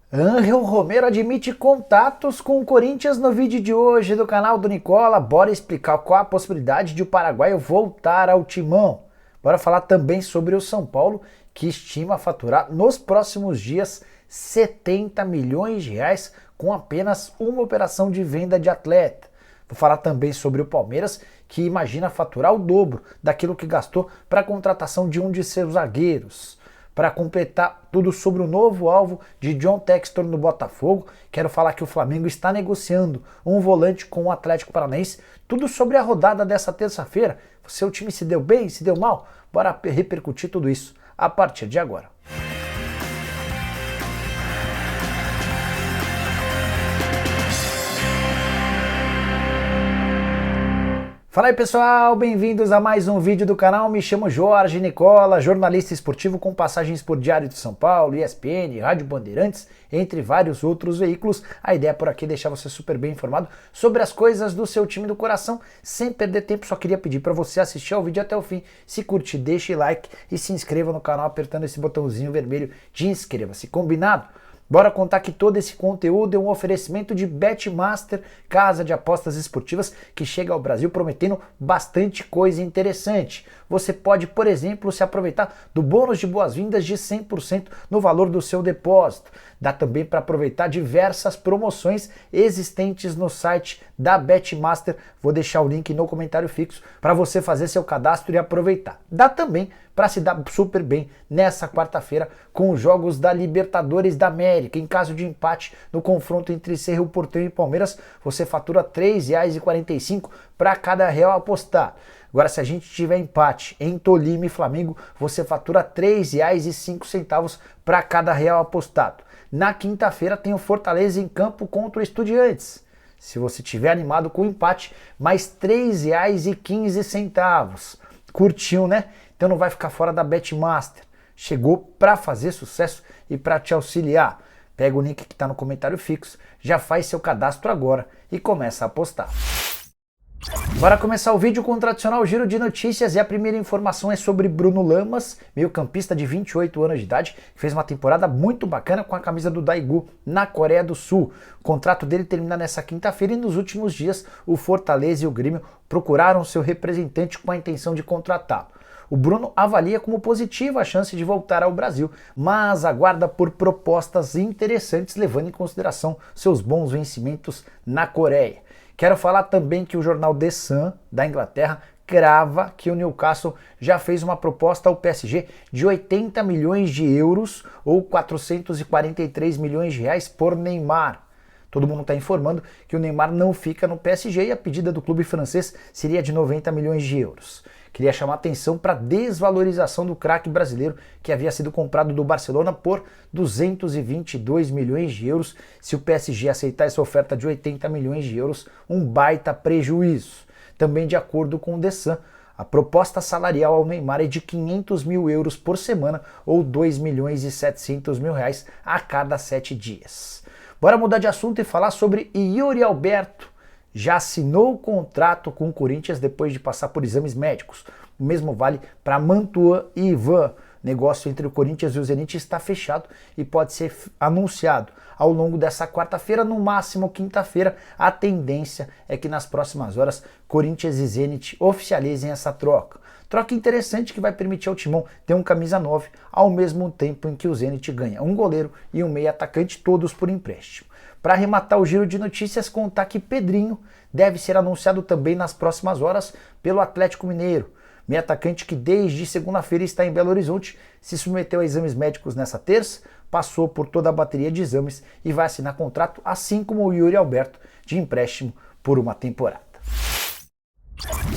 Ángel Romero admite contatos com o Corinthians no vídeo de hoje do canal do Nicola. Bora explicar qual a possibilidade de o paraguaio voltar ao timão. Bora falar também sobre o São Paulo, que estima faturar nos próximos dias 70 milhões de reais com apenas uma operação de venda de atleta. Vou falar também sobre o Palmeiras, que imagina faturar o dobro daquilo que gastou para a contratação de um de seus zagueiros. Para completar tudo sobre o novo alvo de John Textor no Botafogo, quero falar que o Flamengo está negociando um volante com o Atlético Paranaense. Tudo sobre a rodada dessa terça-feira. O seu time se deu bem, se deu mal? Bora repercutir tudo isso a partir de agora. Fala aí pessoal, bem-vindos a mais um vídeo do canal. Me chamo Jorge Nicola, jornalista esportivo com passagens por Diário de São Paulo, ESPN, Rádio Bandeirantes, entre vários outros veículos. A ideia por aqui é deixar você super bem informado sobre as coisas do seu time do coração. Sem perder tempo, só queria pedir para você assistir ao vídeo até o fim. Se curtir, deixe like e se inscreva no canal apertando esse botãozinho vermelho de inscreva-se. Combinado? Bora contar que todo esse conteúdo é um oferecimento de Betmaster, casa de apostas esportivas que chega ao Brasil prometendo bastante coisa interessante. Você pode, por exemplo, se aproveitar do bônus de boas-vindas de 100% no valor do seu depósito. Dá também para aproveitar diversas promoções existentes no site da Betmaster. Vou deixar o link no comentário fixo para você fazer seu cadastro e aproveitar. Dá também para se dar super bem nessa quarta-feira com os jogos da Libertadores da América. Em caso de empate no confronto entre Cerro Porteño e Palmeiras, você fatura R$ 3,45 para cada real apostado. Agora, se a gente tiver empate em Tolima e Flamengo, você fatura R$ 3,05 para cada real apostado. Na quinta-feira tem o Fortaleza em campo contra o Estudiantes. Se você tiver animado com o empate, mais R$ 3,15. Curtiu, né? Então não vai ficar fora da Betmaster. Chegou para fazer sucesso e para te auxiliar. Pega o link que está no comentário fixo, já faz seu cadastro agora e começa a apostar. Bora começar o vídeo com o tradicional giro de notícias e a primeira informação é sobre Bruno Lamas, meio-campista de 28 anos de idade, que fez uma temporada muito bacana com a camisa do Daegu na Coreia do Sul. O contrato dele termina nessa quinta-feira e nos últimos dias o Fortaleza e o Grêmio procuraram seu representante com a intenção de contratá-lo. O Bruno avalia como positiva a chance de voltar ao Brasil, mas aguarda por propostas interessantes levando em consideração seus bons vencimentos na Coreia. Quero falar também que o jornal The Sun, da Inglaterra, crava que o Newcastle já fez uma proposta ao PSG de 80 milhões de euros ou 443 milhões de reais por Neymar. Todo mundo está informando que o Neymar não fica no PSG e a pedida do clube francês seria de 90 milhões de euros. Queria chamar atenção para a desvalorização do craque brasileiro que havia sido comprado do Barcelona por 222 milhões de euros. Se o PSG aceitar essa oferta de 80 milhões de euros, um baita prejuízo. Também de acordo com o The Sun, a proposta salarial ao Neymar é de 500 mil euros por semana ou 2 milhões e 700 mil reais a cada 7 dias. Bora mudar de assunto e falar sobre Yuri Alberto. Já assinou o contrato com o Corinthians depois de passar por exames médicos. O mesmo vale para Mantuan e Ivan. O negócio entre o Corinthians e o Zenit está fechado e pode ser anunciado ao longo dessa quarta-feira, no máximo quinta-feira. A tendência é que nas próximas horas Corinthians e Zenit oficializem essa troca. Troca interessante que vai permitir ao Timão ter um camisa 9, ao mesmo tempo em que o Zenit ganha um goleiro e um meio atacante, todos por empréstimo. Para arrematar o giro de notícias, contar que Pedrinho deve ser anunciado também nas próximas horas pelo Atlético Mineiro. Meio atacante que desde segunda-feira está em Belo Horizonte, se submeteu a exames médicos nessa terça, passou por toda a bateria de exames e vai assinar contrato, assim como o Yuri Alberto, de empréstimo por uma temporada.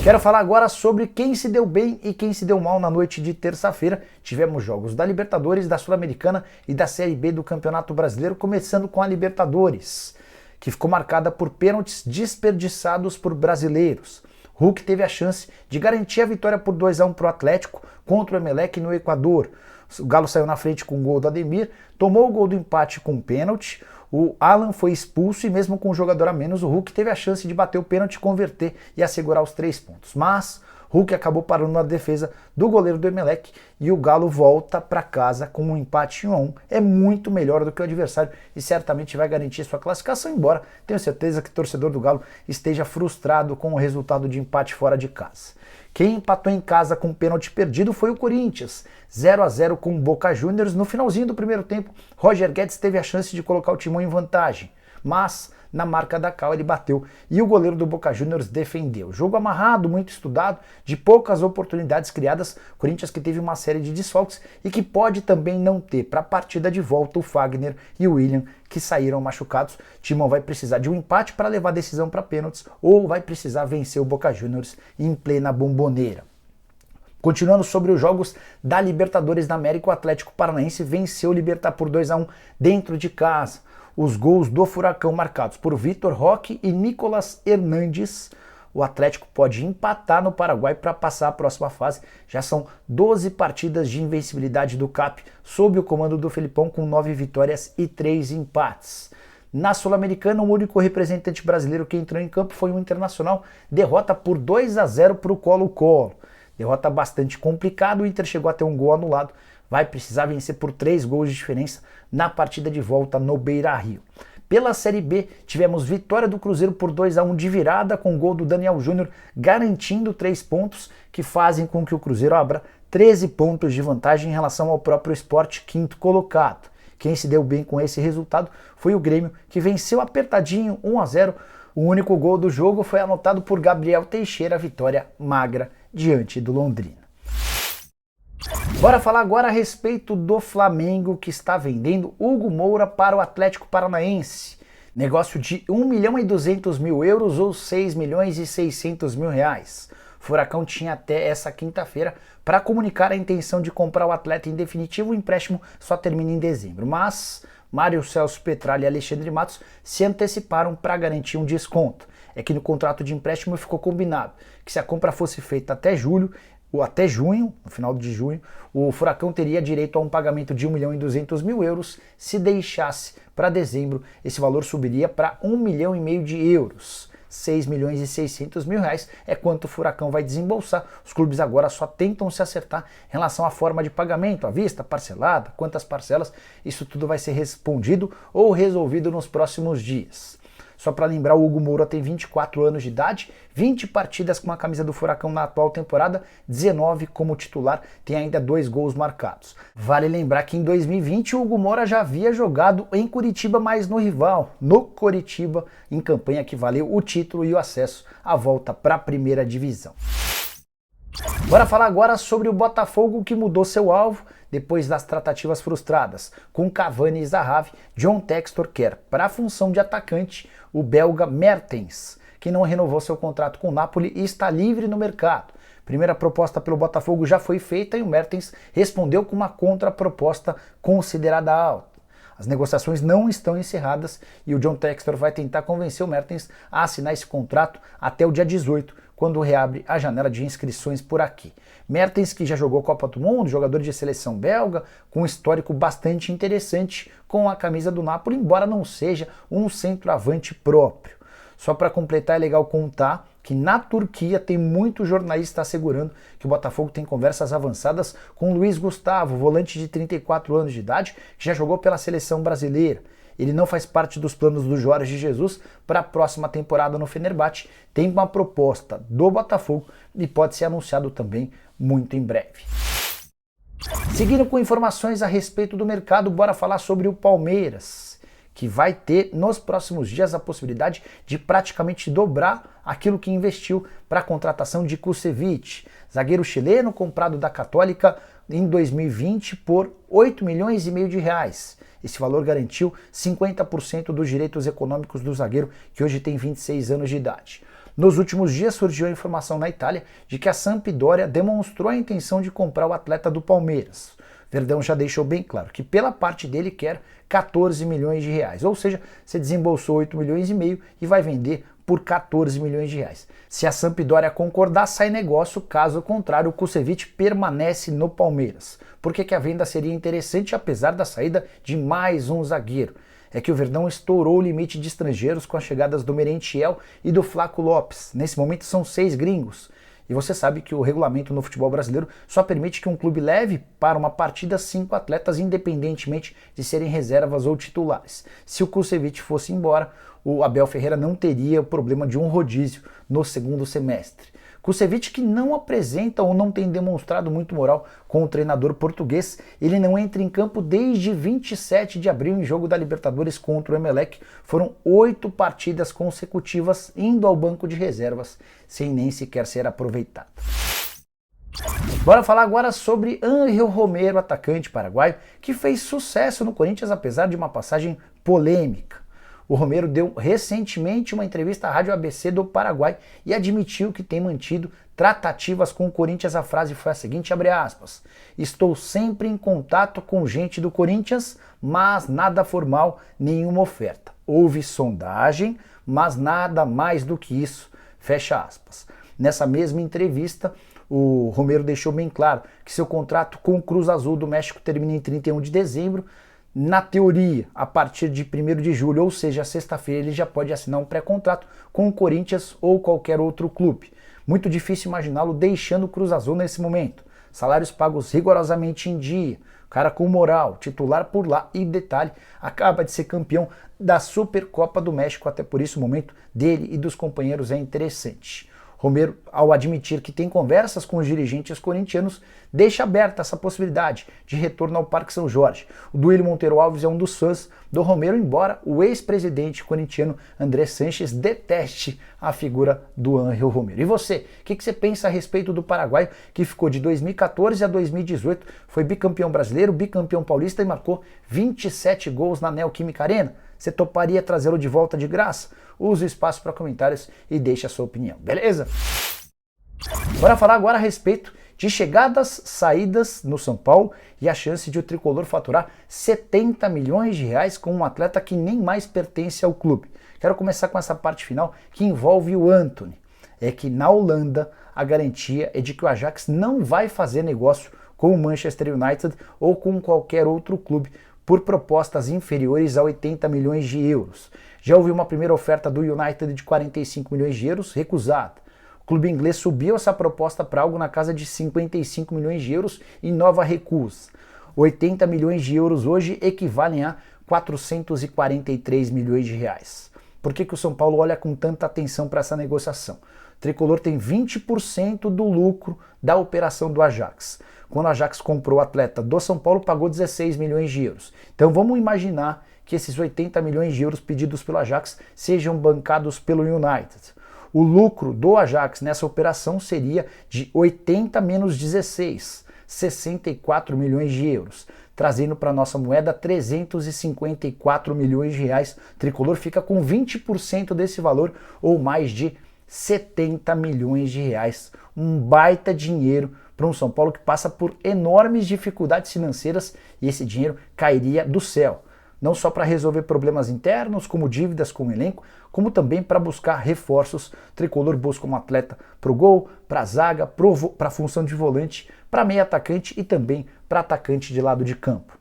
Quero falar agora sobre quem se deu bem e quem se deu mal na noite de terça-feira. Tivemos jogos da Libertadores, da Sul-Americana e da Série B do Campeonato Brasileiro, começando com a Libertadores, que ficou marcada por pênaltis desperdiçados por brasileiros. Hulk teve a chance de garantir a vitória por 2-1 para o Atlético contra o Emelec no Equador. O Galo saiu na frente com o gol do Ademir, tomou o gol do empate com um pênalti. O Alan foi expulso e mesmo com um jogador a menos, o Hulk teve a chance de bater o pênalti, converter e assegurar os 3 pontos. Mas Hulk acabou parando na defesa do goleiro do Emelec e o Galo volta para casa com um empate 1 a 1. É muito melhor do que o adversário e certamente vai garantir sua classificação, embora tenho certeza que o torcedor do Galo esteja frustrado com o resultado de empate fora de casa. Quem empatou em casa com um pênalti perdido foi o Corinthians, 0 a 0 com o Boca Juniors. No finalzinho do primeiro tempo, Roger Guedes teve a chance de colocar o Timão em vantagem, mas na marca da Cal ele bateu e o goleiro do Boca Juniors defendeu. Jogo amarrado, muito estudado, de poucas oportunidades criadas, Corinthians que teve uma série de desfalques e que pode também não ter para a partida de volta o Fagner e o William, que saíram machucados. Timão vai precisar de um empate para levar a decisão para pênaltis ou vai precisar vencer o Boca Juniors em plena Bomboneira. Continuando sobre os jogos da Libertadores da América, o Atlético Paranaense venceu o Libertad por 2 a 1 dentro de casa. Os gols do Furacão marcados por Vitor Roque e Nicolas Hernandes. O Atlético pode empatar no Paraguai para passar a próxima fase. Já são 12 partidas de invencibilidade do CAP sob o comando do Felipão, com 9 vitórias e 3 empates. Na Sul-Americana, o único representante brasileiro que entrou em campo foi o Internacional, derrota por 2 a 0 para o Colo-Colo. Derrota bastante complicada, o Inter chegou a ter um gol anulado, vai precisar vencer por 3 gols de diferença na partida de volta no Beira-Rio. Pela Série B, tivemos vitória do Cruzeiro por 2 a 1 de virada, com gol do Daniel Júnior, garantindo 3 pontos que fazem com que o Cruzeiro abra 13 pontos de vantagem em relação ao próprio Sport, quinto colocado. Quem se deu bem com esse resultado foi o Grêmio, que venceu apertadinho 1 a 0. O único gol do jogo foi anotado por Gabriel Teixeira, vitória magra diante do Londrina. Bora falar agora a respeito do Flamengo, que está vendendo Hugo Moura para o Atlético Paranaense. Negócio de 1.200.000 euros ou 6.600.000 reais. O Furacão tinha até essa quinta-feira para comunicar a intenção de comprar o atleta em definitivo. O empréstimo só termina em dezembro, mas Mário Celso Petralha e Alexandre Matos se anteciparam para garantir um desconto. É que no contrato de empréstimo ficou combinado que se a compra fosse feita até julho, ou até junho, no final de junho, o Furacão teria direito a um pagamento de 1.200.000 euros. Se deixasse para dezembro, esse valor subiria para 1,5 milhão de euros. 6.600.000 reais é quanto o Furacão vai desembolsar. Os clubes agora só tentam se acertar em relação à forma de pagamento, à vista, parcelada, quantas parcelas. Isso tudo vai ser respondido ou resolvido nos próximos dias. Só para lembrar, o Hugo Moura tem 24 anos de idade, 20 partidas com a camisa do Furacão na atual temporada, 19 como titular, tem ainda 2 gols marcados. Vale lembrar que em 2020 o Hugo Moura já havia jogado em Curitiba, mas no rival, no Coritiba, em campanha que valeu o título e o acesso à volta para a primeira divisão. Bora falar agora sobre o Botafogo, que mudou seu alvo depois das tratativas frustradas. Com Cavani e Zahavi, John Textor quer, para a função de atacante, o belga Mertens, que não renovou seu contrato com o Napoli e está livre no mercado. Primeira proposta pelo Botafogo já foi feita e o Mertens respondeu com uma contraproposta considerada alta. As negociações não estão encerradas e o John Textor vai tentar convencer o Mertens a assinar esse contrato até o dia 18, quando reabre a janela de inscrições por aqui. Mertens, que já jogou Copa do Mundo, jogador de seleção belga, com um histórico bastante interessante com a camisa do Napoli, embora não seja um centroavante próprio. Só para completar, é legal contar que na Turquia tem muito jornalista assegurando que o Botafogo tem conversas avançadas com Luiz Gustavo, volante de 34 anos de idade, que já jogou pela seleção brasileira. Ele não faz parte dos planos do Jorge Jesus para a próxima temporada no Fenerbahçe. Tem uma proposta do Botafogo e pode ser anunciado também muito em breve. Seguindo com informações a respeito do mercado, bora falar sobre o Palmeiras, que vai ter nos próximos dias a possibilidade de praticamente dobrar aquilo que investiu para a contratação de Kusevich, zagueiro chileno comprado da Católica em 2020 por 8,5 milhões de reais. Esse valor garantiu 50% dos direitos econômicos do zagueiro, que hoje tem 26 anos de idade. Nos últimos dias surgiu a informação na Itália de que a Sampdoria demonstrou a intenção de comprar o atleta do Palmeiras. Verdão já deixou bem claro que pela parte dele quer 14 milhões de reais, ou seja, você desembolsou 8,5 milhões e vai vender por 14 milhões de reais. Se a Sampdoria concordar, sai negócio, caso contrário, o Kusevich permanece no Palmeiras. Por que a venda seria interessante apesar da saída de mais um zagueiro? É que o Verdão estourou o limite de estrangeiros com as chegadas do Merentiel e do Flaco Lopes. Nesse momento são 6 gringos. E você sabe que o regulamento no futebol brasileiro só permite que um clube leve para uma partida 5 atletas, independentemente de serem reservas ou titulares. Se o Kusevich fosse embora, o Abel Ferreira não teria o problema de um rodízio no segundo semestre. Kusevich, que não apresenta ou não tem demonstrado muito moral com o treinador português, ele não entra em campo desde 27 de abril em jogo da Libertadores contra o Emelec. Foram 8 partidas consecutivas indo ao banco de reservas, sem nem sequer ser aproveitado. Bora falar agora sobre Ángel Romero, atacante paraguaio, que fez sucesso no Corinthians apesar de uma passagem polêmica. O Romero deu recentemente uma entrevista à Rádio ABC do Paraguai e admitiu que tem mantido tratativas com o Corinthians. A frase foi a seguinte, abre aspas, estou sempre em contato com gente do Corinthians, mas nada formal, nenhuma oferta. Houve sondagem, mas nada mais do que isso, fecha aspas. Nessa mesma entrevista, o Romero deixou bem claro que seu contrato com o Cruz Azul do México termina em 31 de dezembro, na teoria, a partir de 1º de julho, ou seja, sexta-feira, ele já pode assinar um pré-contrato com o Corinthians ou qualquer outro clube. Muito difícil imaginá-lo deixando o Cruz Azul nesse momento. Salários pagos rigorosamente em dia, cara com moral, titular por lá e, detalhe, acaba de ser campeão da Supercopa do México, até por isso o momento dele e dos companheiros é interessante. Romero, ao admitir que tem conversas com os dirigentes corintianos, deixa aberta essa possibilidade de retorno ao Parque São Jorge. O Duílio Monteiro Alves é um dos fãs do Romero, embora o ex-presidente corintiano André Sanches deteste a figura do Ángel Romero. E você, o que você pensa a respeito do paraguaio, que ficou de 2014 a 2018, foi bicampeão brasileiro, bicampeão paulista e marcou 27 gols na Neoquímica Arena? Você toparia trazê-lo de volta de graça? Use o espaço para comentários e deixe a sua opinião, beleza? Bora falar agora a respeito de chegadas, saídas no São Paulo e a chance de o tricolor faturar 70 milhões de reais com um atleta que nem mais pertence ao clube. Quero começar com essa parte final que envolve o Antony. É que na Holanda a garantia é de que o Ajax não vai fazer negócio com o Manchester United ou com qualquer outro clube por propostas inferiores a 80 milhões de euros. Já houve uma primeira oferta do United de 45 milhões de euros, recusada. O clube inglês subiu essa proposta para algo na casa de 55 milhões de euros e nova recusa. 80 milhões de euros hoje equivalem a 443 milhões de reais. Por que o São Paulo olha com tanta atenção para essa negociação? O tricolor tem 20% do lucro da operação do Ajax. Quando o Ajax comprou o atleta do São Paulo, pagou 16 milhões de euros. Então vamos imaginar que esses 80 milhões de euros pedidos pelo Ajax sejam bancados pelo United. O lucro do Ajax nessa operação seria de 80 menos 16, 64 milhões de euros. Trazendo para a nossa moeda 354 milhões de reais. O tricolor fica com 20% desse valor, ou mais de 70 milhões de reais. Um baita dinheiro para um São Paulo que passa por enormes dificuldades financeiras e esse dinheiro cairia do céu. Não só para resolver problemas internos, como dívidas com o elenco, como também para buscar reforços. O tricolor busca um atleta para o gol, para a zaga, para a função de volante, para meio atacante e também para atacante de lado de campo.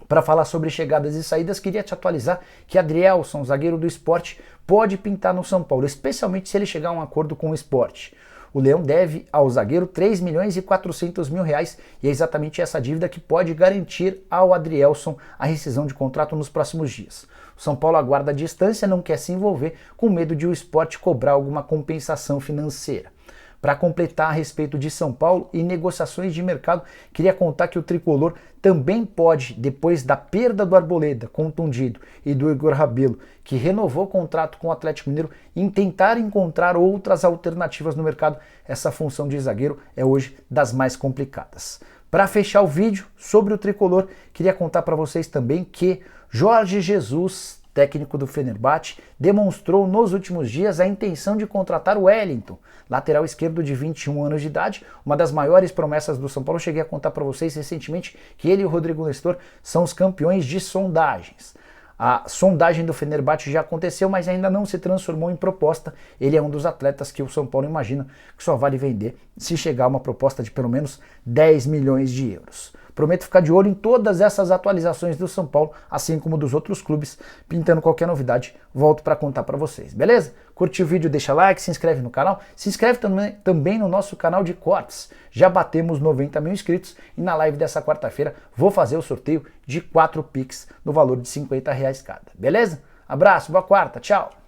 Para falar sobre chegadas e saídas, queria te atualizar que Adrielson, zagueiro do Sport, pode pintar no São Paulo, especialmente se ele chegar a um acordo com o Sport. O Leão deve ao zagueiro 3 milhões e 400 mil reais e é exatamente essa dívida que pode garantir ao Adrielson a rescisão de contrato nos próximos dias. O São Paulo aguarda a distância, não quer se envolver com medo de o Sport cobrar alguma compensação financeira. Para completar a respeito de São Paulo e negociações de mercado, queria contar que o tricolor também pode, depois da perda do Arboleda, contundido, e do Igor Rabelo, que renovou o contrato com o Atlético Mineiro, em tentar encontrar outras alternativas no mercado. Essa função de zagueiro é hoje das mais complicadas. Para fechar o vídeo sobre o tricolor, queria contar para vocês também que Jorge Jesus, técnico do Fenerbahçe, demonstrou nos últimos dias a intenção de contratar o Wellington, lateral esquerdo de 21 anos de idade, uma das maiores promessas do São Paulo. Cheguei a contar para vocês recentemente que ele e o Rodrigo Nestor são os campeões de sondagens. A sondagem do Fenerbahçe já aconteceu, mas ainda não se transformou em proposta. Ele é um dos atletas que o São Paulo imagina que só vale vender se chegar a uma proposta de pelo menos 10 milhões de euros. Prometo ficar de olho em todas essas atualizações do São Paulo, assim como dos outros clubes. Pintando qualquer novidade, volto para contar para vocês, beleza? Curtiu o vídeo, deixa like, se inscreve no canal, se inscreve também no nosso canal de cortes. Já batemos 90 mil inscritos e na live dessa quarta-feira vou fazer o sorteio de 4 Pix no valor de R$50 cada, beleza? Abraço, boa quarta, tchau!